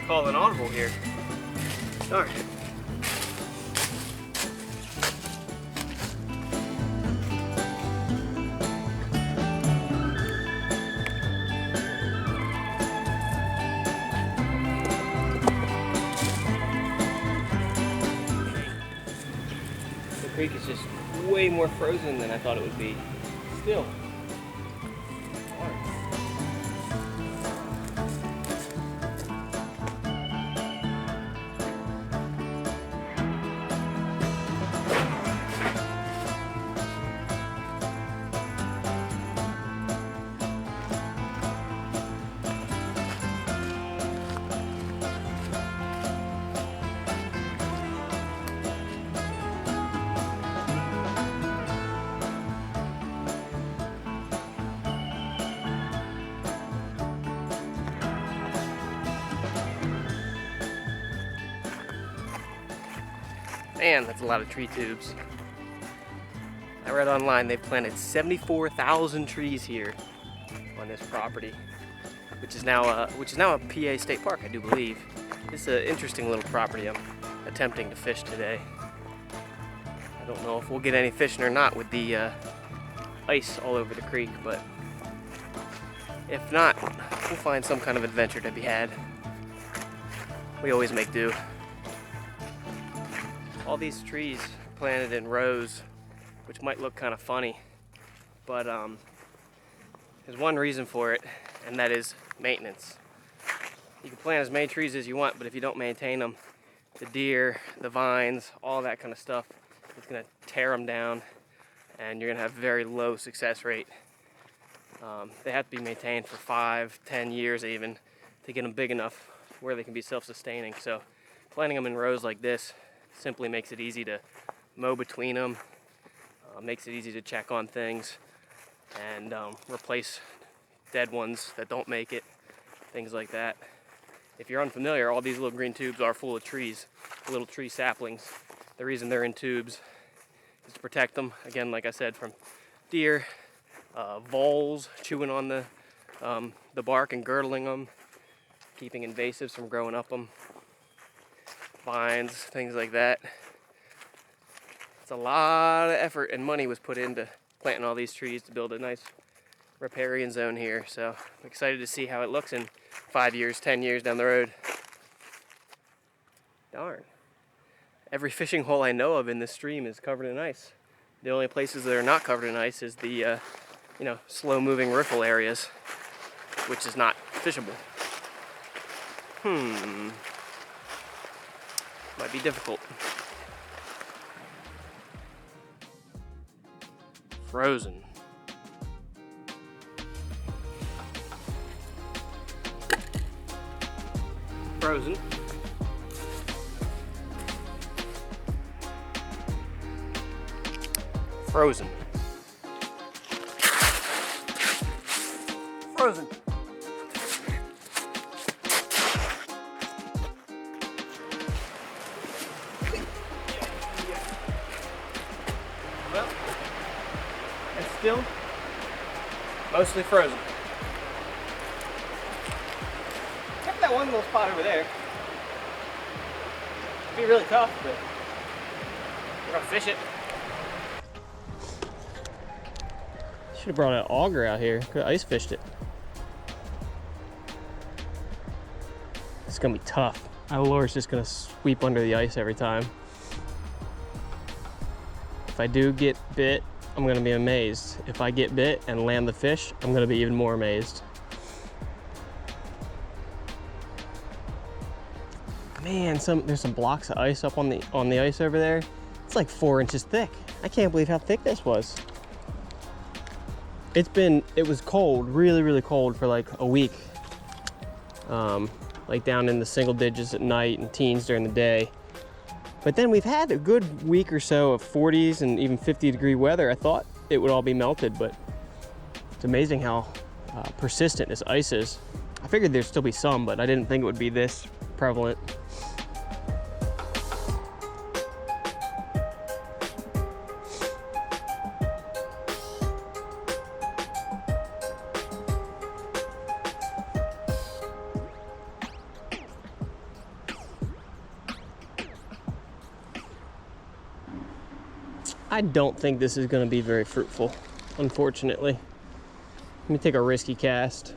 call an audible here. Darn. The creek is just way more frozen than I thought it would be. Still. Man, that's a lot of tree tubes. I read online they've planted 74,000 trees here on this property, which is now a PA state park, I do believe. It's an interesting little property I'm attempting to fish today. I don't know if we'll get any fishing or not with the ice all over the creek, but if not, we'll find some kind of adventure to be had. We always make do. All these trees are planted in rows, which might look kind of funny, but there's one reason for it, and that is maintenance. You can plant as many trees as you want, but if you don't maintain them, the deer, the vines, all that kind of stuff, it's gonna tear them down, and you're gonna have very low success rate. They have to be maintained for 5-10 years even to get them big enough where they can be self-sustaining. So planting them in rows like this simply makes it easy to mow between them, makes it easy to check on things, and replace dead ones that don't make it, things like that. If you're unfamiliar, all these little green tubes are full of trees, little tree saplings. The reason they're in tubes is to protect them, again, like I said, from deer, voles chewing on the bark and girdling them, keeping invasives from growing up them, vines, things like that. It's a lot of effort and money was put into planting all these trees to build a nice riparian zone here. So I'm excited to see how it looks in 5 years, 10 years down the road. Darn. Every fishing hole I know of in this stream is covered in ice. The only places that are not covered in ice is the slow-moving riffle areas, which is not fishable. Might be difficult. Frozen. Frozen. Frozen. Frozen. Well, it's still mostly frozen. Except that one little spot over there. It'd be really tough, but we're gonna fish it. Should have brought an auger out here. Could have ice fished it. It's gonna be tough. My lure's just gonna sweep under the ice every time. If I do get bit, I'm gonna be amazed. If I get bit and land the fish, I'm gonna be even more amazed. Man, there's some blocks of ice up on the ice over there. It's like 4 inches thick. I can't believe how thick this was. It was cold, really, really cold for like a week. Like down in the single digits at night and teens during the day. But then we've had a good week or so of 40s and even 50-degree weather. I thought it would all be melted, but it's amazing how persistent this ice is. I figured there'd still be some, but I didn't think it would be this prevalent. I don't think this is going to be very fruitful, unfortunately. Let me take a risky cast.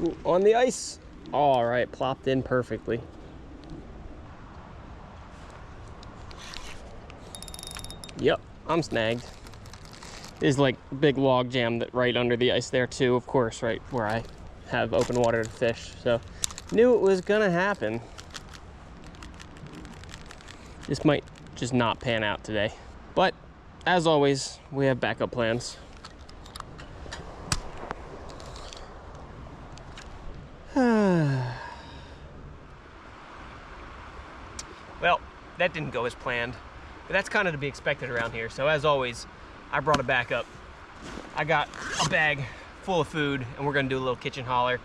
Ooh, on the ice. All right, plopped in perfectly. Yep, I'm snagged. There's like a big log jam that right under the ice there too, of course, right where I have open water to fish. So knew it was gonna happen. This might just not pan out today. But as always, we have backup plans. Well, that didn't go as planned, but that's kind of to be expected around here. So as always, I brought a backup. I got a bag full of food, and we're gonna do a little kitchen holler,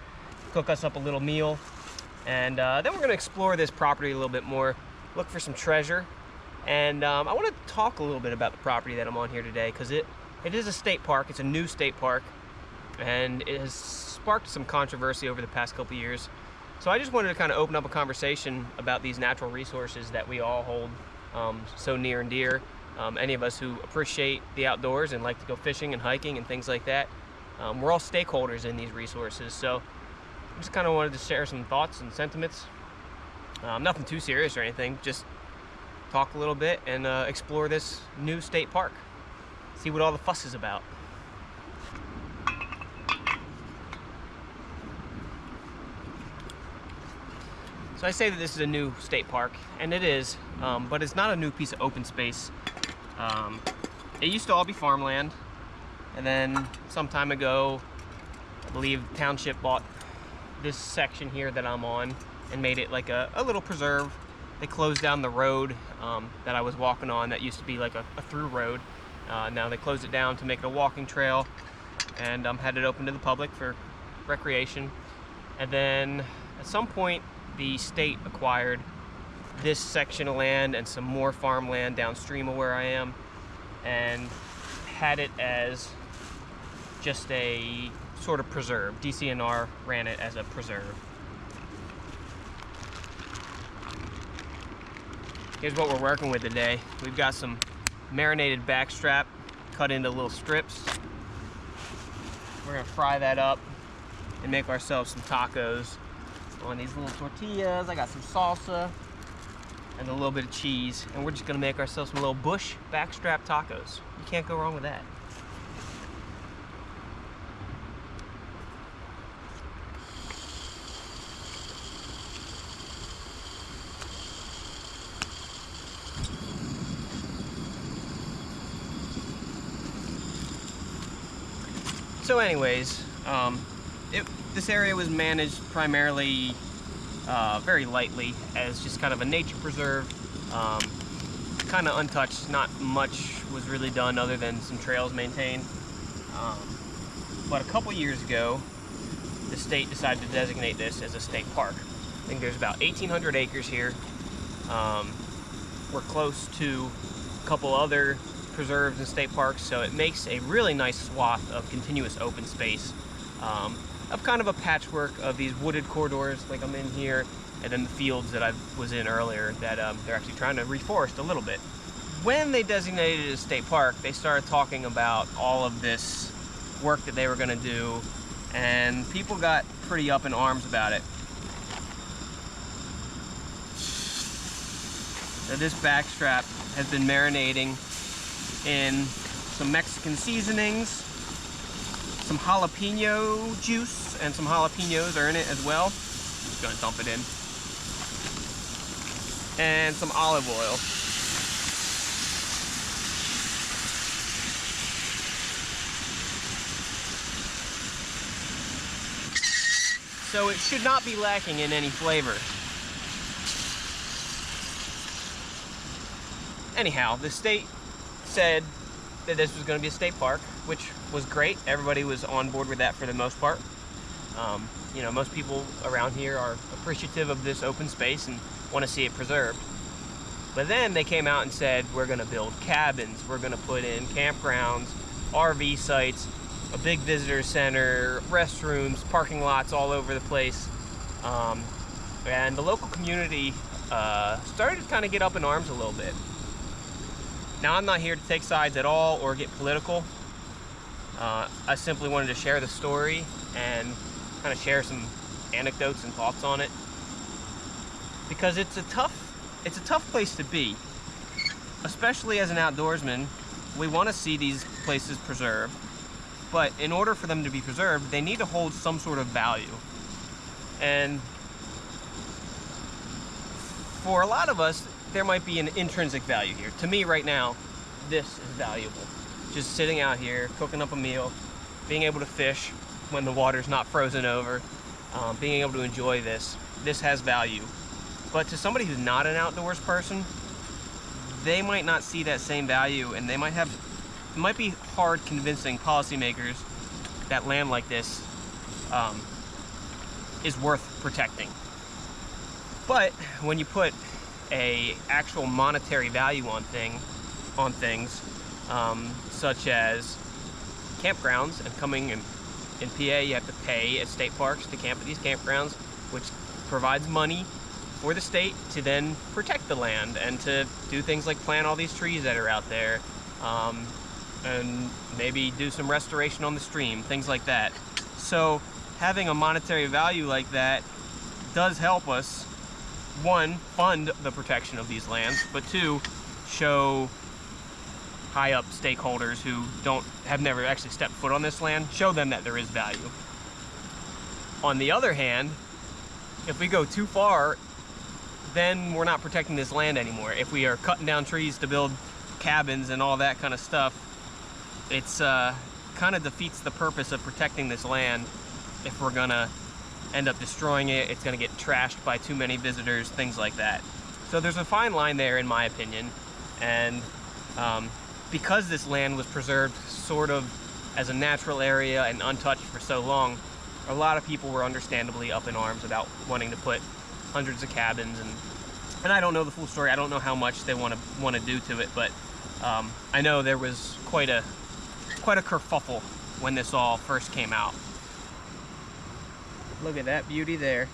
cook us up a little meal, and then we're gonna explore this property a little bit more, look for some treasure, and I wanna talk a little bit about the property that I'm on here today, because it is a state park. It's a new state park, and it has sparked some controversy over the past couple years. So I just wanted to kind of open up a conversation about these natural resources that we all hold so near and dear. Any of us who appreciate the outdoors and like to go fishing and hiking and things like that. We're all stakeholders in these resources. So I just kind of wanted to share some thoughts and sentiments. Nothing too serious or anything, just talk a little bit and explore this new state park. See what all the fuss is about. So I say that this is a new state park, and it is, but it's not a new piece of open space. It used to all be farmland, and then some time ago, I believe the township bought this section here that I'm on and made it like a little preserve. They closed down the road that I was walking on that used to be like a through road. Now they closed it down to make it a walking trail, and had it open to the public for recreation. And then at some point, the state acquired this section of land and some more farmland downstream of where I am, and had it as just a sort of preserve. DCNR ran it as a preserve. Here's what we're working with today. We've got some marinated backstrap cut into little strips. We're gonna fry that up and make ourselves some tacos on these little tortillas. I got some salsa and a little bit of cheese, and we're just gonna make ourselves some little bush backstrap tacos. You can't go wrong with that. So anyways, this area was managed primarily very lightly as just kind of a nature preserve, kind of untouched. Not much was really done other than some trails maintained. But a couple years ago, the state decided to designate this as a state park. I think there's about 1,800 acres here. We're close to a couple other preserves and state parks, so it makes a really nice swath of continuous open space, of kind of a patchwork of these wooded corridors like I'm in here, and then the fields that I was in earlier that they're actually trying to reforest a little bit. When they designated it as a state park, they started talking about all of this work that they were going to do, and people got pretty up in arms about it. So this backstrap has been marinating in some Mexican seasonings, some jalapeno juice, and some jalapenos are in it as well. Just gonna dump it in. And some olive oil. So it should not be lacking in any flavor. Anyhow, the state said that this was going to be a state park, which was great. Everybody was on board with that for the most part. You know, most people around here are appreciative of this open space and want to see it preserved. But then they came out and said, we're going to build cabins, we're going to put in campgrounds, RV sites, a big visitor center, restrooms, parking lots all over the place. And the local community started to kind of get up in arms a little bit. Now, I'm not here to take sides at all or get political. I simply wanted to share the story and kind of share some anecdotes and thoughts on it, because it's a tough place to be, especially as an outdoorsman. We want to see these places preserved, but in order for them to be preserved, they need to hold some sort of value. And for a lot of us, there might be an intrinsic value here. To me right now, this is valuable. Just sitting out here, cooking up a meal, being able to fish when the water's not frozen over, being able to enjoy this has value. But to somebody who's not an outdoors person, they might not see that same value, and it might be hard convincing policymakers that land like this is worth protecting. But when you put a actual monetary value on things, such as campgrounds, and coming in PA, you have to pay at state parks to camp at these campgrounds, which provides money for the state to then protect the land and to do things like plant all these trees that are out there, and maybe do some restoration on the stream, things like that. So having a monetary value like that does help us, one, fund the protection of these lands, but two, show high up stakeholders who have never actually stepped foot on this land, show them that there is value. On the other hand, if we go too far, then we're not protecting this land anymore. If we are cutting down trees to build cabins and all that kind of stuff, it's kind of defeats the purpose of protecting this land. If we're gonna end up destroying it, it's gonna get trashed by too many visitors, things like that. So there's a fine line there, in my opinion, and because this land was preserved sort of as a natural area and untouched for so long, a lot of people were understandably up in arms about wanting to put hundreds of cabins, and I don't know the full story. I don't know how much they want to do to it, but I know there was quite a kerfuffle when this all first came out. Look at that beauty there.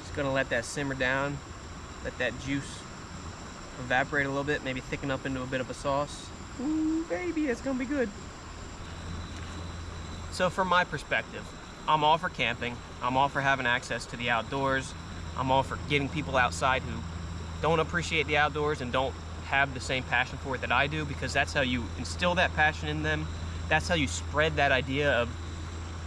Just gonna let that simmer down, let that juice evaporate a little bit, maybe thicken up into a bit of a sauce. Ooh, baby, it's gonna be good. So from my perspective, I'm all for camping. I'm all for having access to the outdoors. I'm all for getting people outside who don't appreciate the outdoors and don't have the same passion for it that I do, because that's how you instill that passion in them. That's how you spread that idea of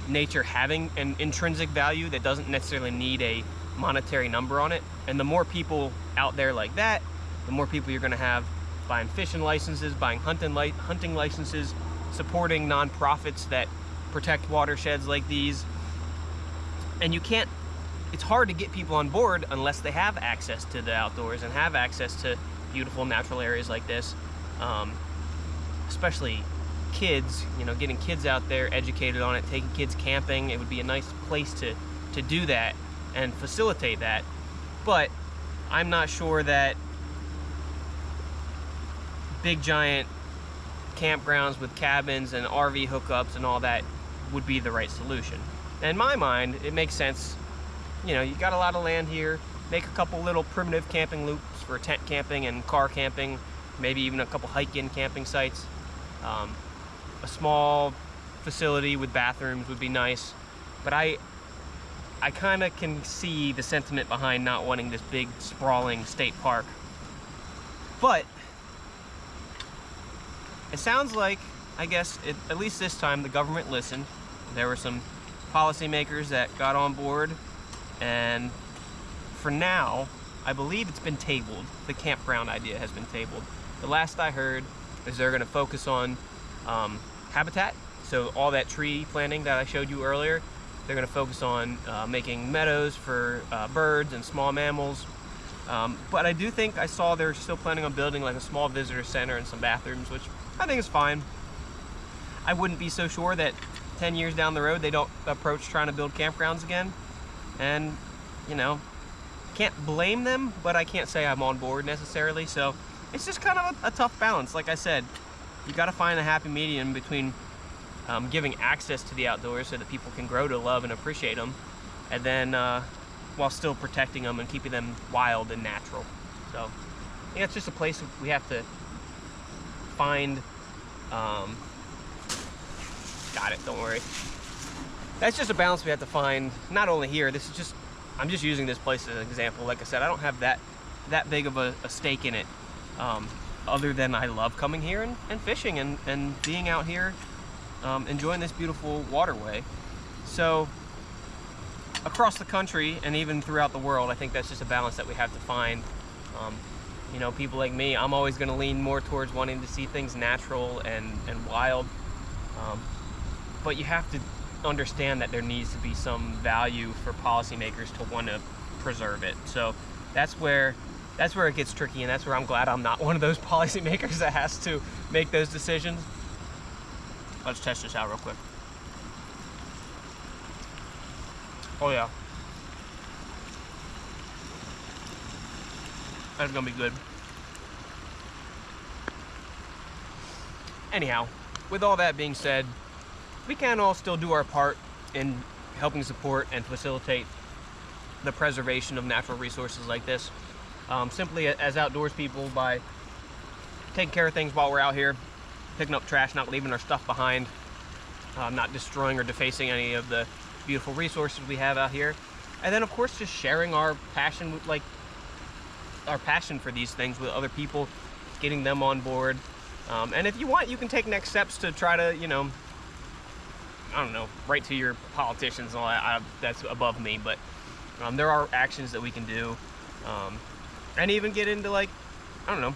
nature having an intrinsic value that doesn't necessarily need a monetary number on it. And the more people out there like that, the more people you're gonna have buying fishing licenses, buying hunting licenses, supporting nonprofits that protect watersheds like these. And it's hard to get people on board unless they have access to the outdoors and have access to beautiful natural areas like this. Especially kids, getting kids out there, educated on it, taking kids camping. It would be a nice place to do that and facilitate that. But I'm not sure that big giant campgrounds with cabins and RV hookups and all that would be the right solution. And in my mind, it makes sense. You got a lot of land here, make a couple little primitive camping loops for tent camping and car camping, maybe even a couple hike-in camping sites. A small facility with bathrooms would be nice, but I kind of can see the sentiment behind not wanting this big sprawling state park. But it sounds like, I guess, at least this time, the government listened. There were some policymakers that got on board, and for now, I believe it's been tabled. The campground idea has been tabled. The last I heard is they're gonna focus on habitat. So all that tree planting that I showed you earlier, they're gonna focus on making meadows for birds and small mammals. But I do think I saw they're still planning on building like a small visitor center and some bathrooms, which I think is fine. I wouldn't be so sure that 10 years down the road they don't approach trying to build campgrounds again. And, can't blame them, but I can't say I'm on board necessarily. So it's just kind of a tough balance. Like I said, you got to find a happy medium between giving access to the outdoors so that people can grow to love and appreciate them, and then while still protecting them and keeping them wild and natural. So I think it's just a place we have to find. Got it, don't worry. That's just a balance we have to find, not only here. This is just, I'm just using this place as an example. Like I said, I don't have that big of a stake in it, other than I love coming here and fishing and being out here, enjoying this beautiful waterway. So across the country and even throughout the world, I think that's just a balance that we have to find. You know, people like me, I'm always going to lean more towards wanting to see things natural and wild, but you have to understand that there needs to be some value for policymakers to want to preserve it. So that's where it gets tricky, and that's where I'm glad I'm not one of those policymakers that has to make those decisions. Let's test this out real quick. Oh yeah, that's gonna be good. Anyhow, with all that being said, we can all still do our part in helping support and facilitate the preservation of natural resources like this. Simply as outdoors people, by taking care of things while we're out here, picking up trash, not leaving our stuff behind, not destroying or defacing any of the beautiful resources we have out here. And then of course just sharing our passion, like our passion for these things with other people, getting them on board. And if you want, you can take next steps to try to, you know, I don't know, write to your politicians and all that. That's above me, but there are actions that we can do, and even get into, like, I don't know,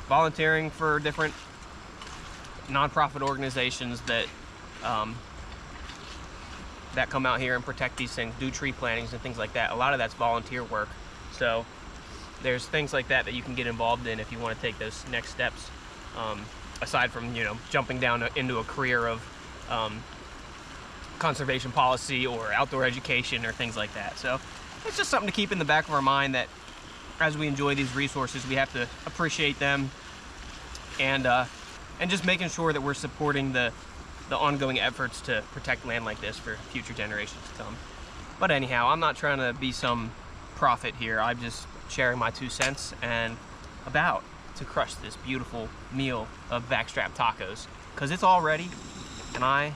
volunteering for different nonprofit organizations that that come out here and protect these things, do tree plantings and things like that. A lot of that's volunteer work, so there's things like that that you can get involved in if you want to take those next steps, aside from, you know, jumping down into a career of conservation policy or outdoor education or things like that. So it's just something to keep in the back of our mind, that as we enjoy these resources, we have to appreciate them, and just making sure that we're supporting the ongoing efforts to protect land like this for future generations to come. But anyhow, I'm not trying to be some prophet here. I'm just sharing my 2 cents and about to crush this beautiful meal of backstrap tacos, because it's all ready, and I'm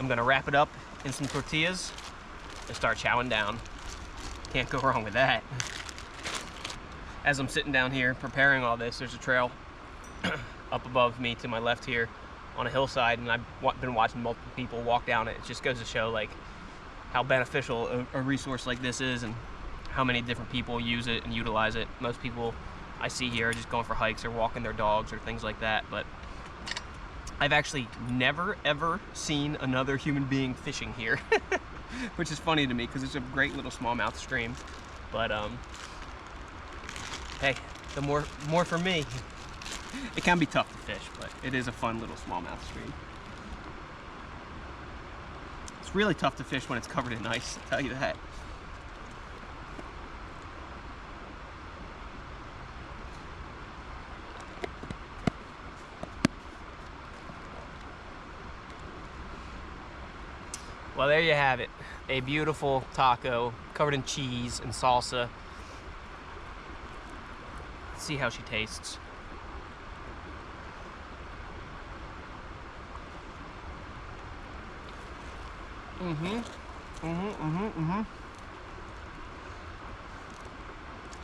gonna wrap it up in some tortillas and start chowing down. Can't go wrong with that. As I'm sitting down here preparing all this, there's a trail up above me to my left here on a hillside, and I've been watching multiple people walk down it. It just goes to show, like, how beneficial a resource like this is, and how many different people use it and utilize it. Most people I see here are just going for hikes or walking their dogs or things like that, but I've actually never ever seen another human being fishing here, which is funny to me because it's a great little smallmouth stream. But hey, the more for me. It can be tough to fish, but it is a fun little smallmouth stream. It's really tough to fish when it's covered in ice, I'll tell you that. Well, there you have it. A beautiful taco covered in cheese and salsa. Let's see how she tastes.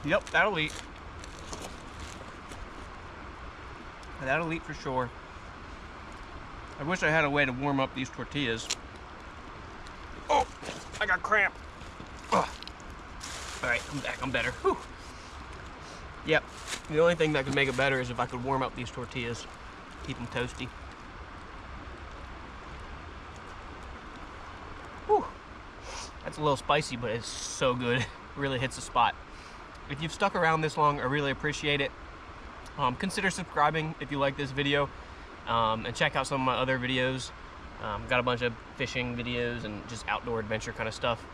Yep, that'll eat. That'll eat for sure. I wish I had a way to warm up these tortillas. Oh, I got cramp. Ugh. All right, I'm back, I'm better. Whew. Yep, the only thing that could make it better is if I could warm up these tortillas, keep them toasty. Whew. That's a little spicy, but it's so good. It really hits the spot. If you've stuck around this long, I really appreciate it. Consider subscribing if you like this video, and check out some of my other videos. Got a bunch of fishing videos and just outdoor adventure kind of stuff.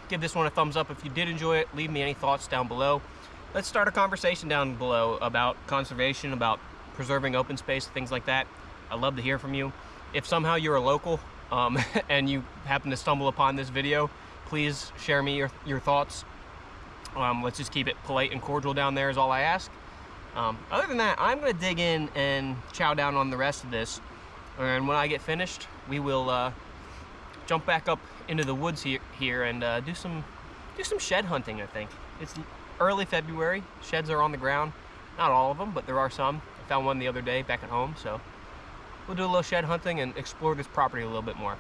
Give this one a thumbs up if you did enjoy it. Leave me any thoughts down below. Let's start a conversation down below about conservation, about preserving open space, things like that. I'd love to hear from you. If somehow you're a local and you happen to stumble upon this video, please share me your thoughts. Let's just keep it polite and cordial down there is all I ask. Other than that, I'm gonna dig in and chow down on the rest of this. And when I get finished, we will jump back up into the woods here and do some shed hunting, I think. It's early February, sheds are on the ground. Not all of them, but there are some. I found one the other day back at home, so we'll do a little shed hunting and explore this property a little bit more.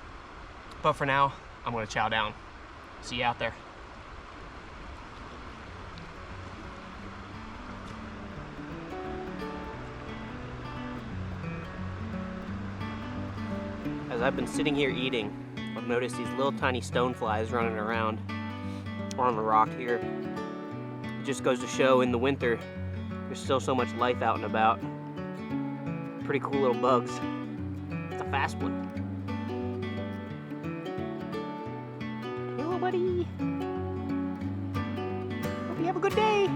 But for now, I'm gonna chow down. See you out there. As I've been sitting here eating, I've noticed these little tiny stone flies running around on the rock here. It just goes to show in the winter, there's still so much life out and about. Pretty cool little bugs. It's a fast one. Hello, buddy. Hope you have a good day.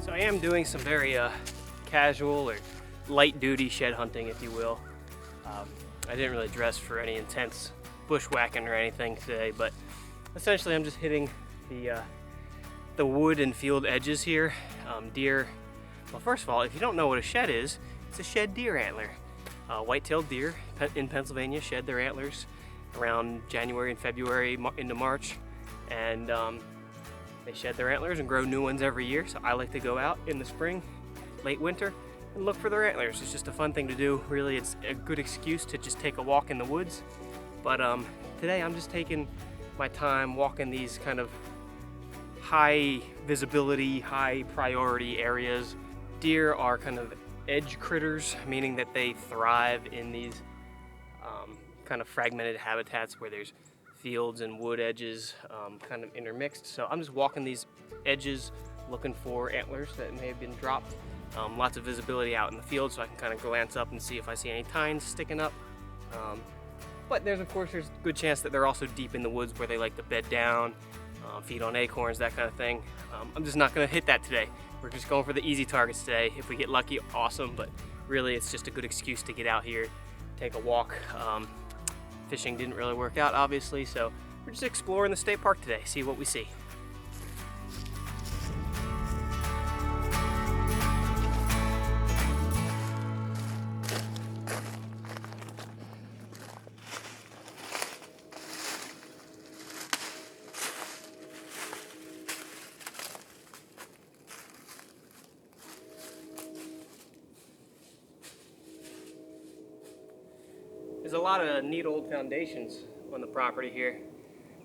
I am doing some very casual or light duty shed hunting, if you will. I didn't really dress for any intense bushwhacking or anything today, but essentially I'm just hitting the wood and field edges here. Deer, well, first of all, if you don't know what a shed is, it's a shed deer antler. White-tailed deer in Pennsylvania shed their antlers around January and February into March, and they shed their antlers and grow new ones every year, so I like to go out in the spring, late winter, and look for their antlers. It's just a fun thing to do. Really, it's a good excuse to just take a walk in the woods. But today I'm just taking my time walking these kind of high visibility, high priority areas. Deer are kind of edge critters, meaning that they thrive in these kind of fragmented habitats where there's fields and wood edges kind of intermixed. So I'm just walking these edges looking for antlers that may have been dropped. Lots of visibility out in the field, so I can kind of glance up and see if I see any tines sticking up. But there's a good chance that they're also deep in the woods where they like to bed down, feed on acorns, that kind of thing. I'm just not gonna hit that today. We're just going for the easy targets today. If we get lucky, awesome, but really it's just a good excuse to get out here, take a walk. Fishing didn't really work out, obviously, so we're just exploring the state park today, see what we see. There's a lot of neat old foundations on the property here.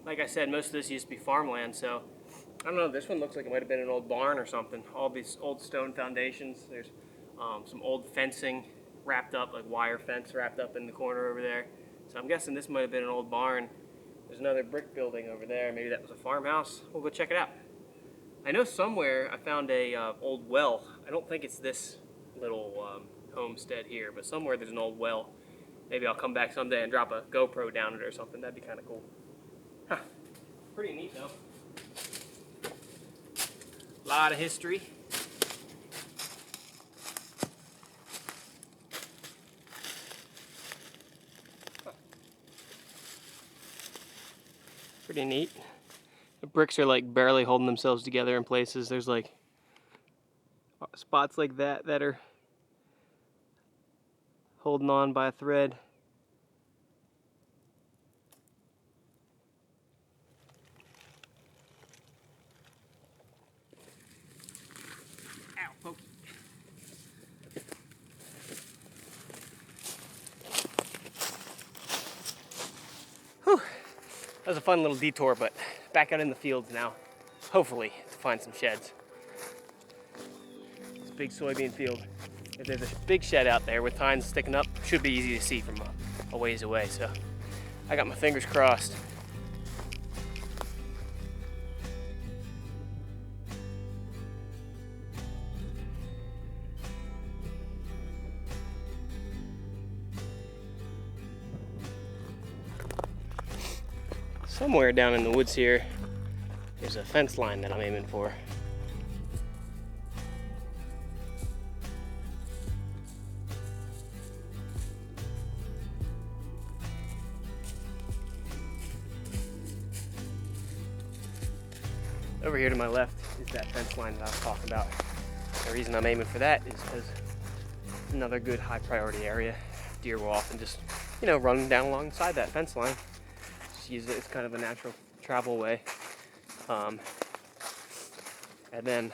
Like I said, most of this used to be farmland, so I don't know, this one looks like it might have been an old barn or something. All these old stone foundations. There's some old fencing wrapped up, like wire fence wrapped up in the corner over there. So I'm guessing this might have been an old barn. There's another brick building over there. Maybe that was a farmhouse. We'll go check it out. I know somewhere I found a old well. I don't think it's this little homestead here, but somewhere there's an old well. Maybe I'll come back someday and drop a GoPro down it or something. That'd be kind of cool. Huh. Pretty neat though. A lot of history. Huh. Pretty neat. The bricks are like barely holding themselves together in places. There's like spots like that that are holding on by a thread. Ow, pokey. Whew. That was a fun little detour, but back out in the fields now, hopefully, to find some sheds. This big soybean field. If there's a big shed out there with tines sticking up, should be easy to see from a ways away, so I got my fingers crossed. Somewhere down in the woods here, there's a fence line that I'm aiming for. Over here to my left is that fence line that I was talking about. The reason I'm aiming for that is because it's another good high priority area. Deer will often just, run down alongside that fence line. Just use it as kind of a natural travel way. And then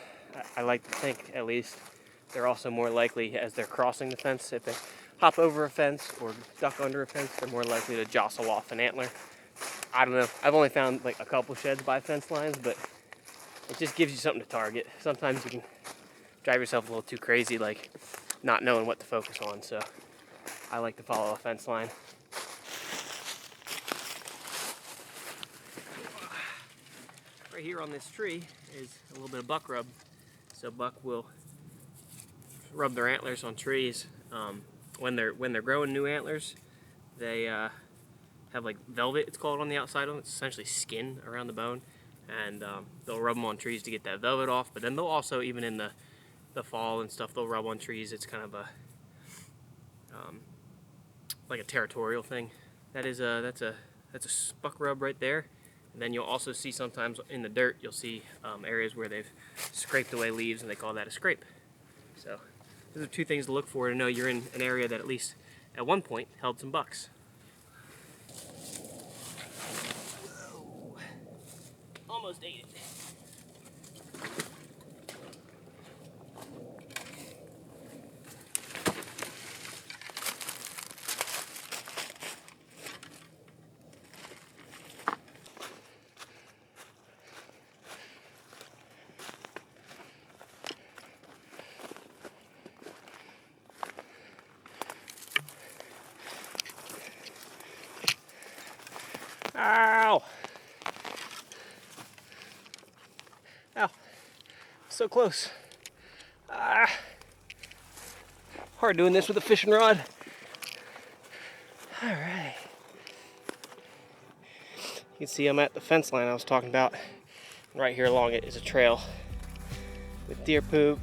I like to think, at least, they're also more likely, as they're crossing the fence, if they hop over a fence or duck under a fence, they're more likely to jostle off an antler. I don't know. I've only found like a couple sheds by fence lines, but it just gives you something to target. Sometimes you can drive yourself a little too crazy, like not knowing what to focus on. So I like to follow a fence line. Right here on this tree is a little bit of buck rub. So buck will rub their antlers on trees. When they're growing new antlers, they have like velvet, it's called, on the outside of them. It's essentially skin around the bone, and they'll rub them on trees to get that velvet off. But then they'll also, even in the fall and stuff, they'll rub on trees. It's kind of a like a territorial thing. That's a buck rub right there. And then you'll also see sometimes in the dirt, you'll see areas where they've scraped away leaves, and they call that a scrape. So those are two things to look for to know you're in an area that at least at one point held some bucks. Whoa. Almost ate it. Ow! Ow. So close. Ah. Hard doing this with a fishing rod. All right. You can see I'm at the fence line I was talking about. Right here along it is a trail with deer poop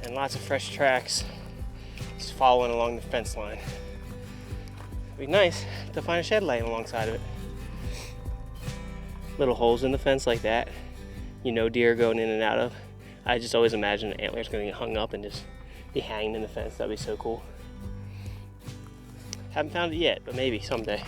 and lots of fresh tracks just following along the fence line. It'd be nice to find a shed laying alongside of it. Little holes in the fence like that, deer going in and out of. I just always imagine an antler's gonna get hung up and just be hanging in the fence. That'd be so cool. Haven't found it yet, but maybe someday.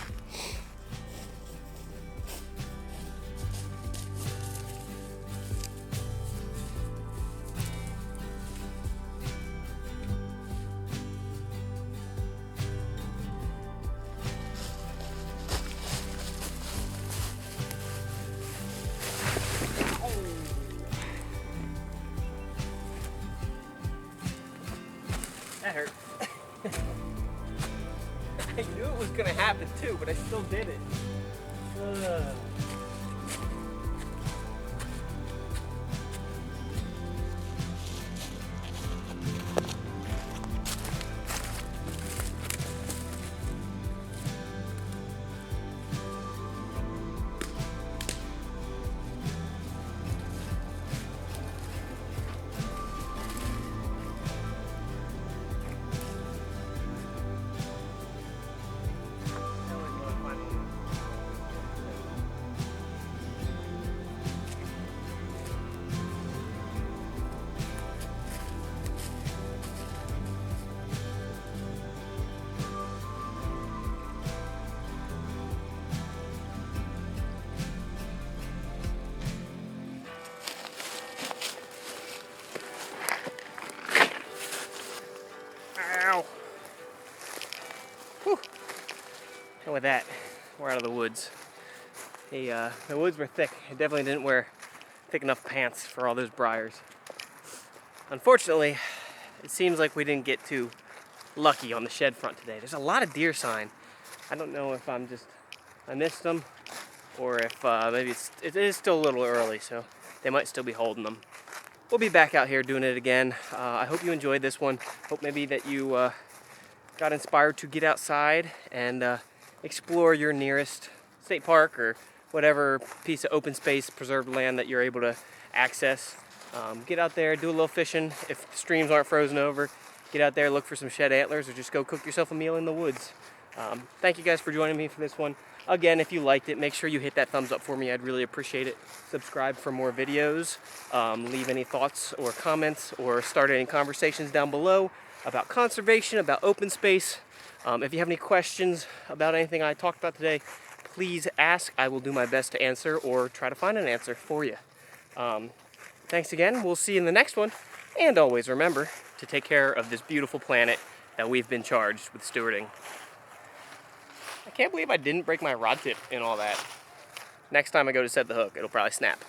That hurt. I knew it was gonna happen too, but I still did it. Ow. Whew. And with that, we're out of the woods. The woods were thick. I definitely didn't wear thick enough pants for all those briars. Unfortunately, it seems like we didn't get too lucky on the shed front today. There's a lot of deer sign. I don't know if I missed them, or if maybe it is still a little early, so they might still be holding them. We'll be back out here doing it again. I hope you enjoyed this one. Hope maybe that you got inspired to get outside and explore your nearest state park or whatever piece of open space, preserved land that you're able to access. Get out there, do a little fishing. If the streams aren't frozen over, get out there, look for some shed antlers, or just go cook yourself a meal in the woods. Thank you guys for joining me for this one. Again, if you liked it, make sure you hit that thumbs up for me. I'd really appreciate it. Subscribe for more videos. Leave any thoughts or comments, or start any conversations down below about conservation, about open space. If you have any questions about anything I talked about today, please ask. I will do my best to answer or try to find an answer for you. Thanks again. We'll see you in the next one. And always remember to take care of this beautiful planet that we've been charged with stewarding. I can't believe I didn't break my rod tip in all that. Next time I go to set the hook, it'll probably snap.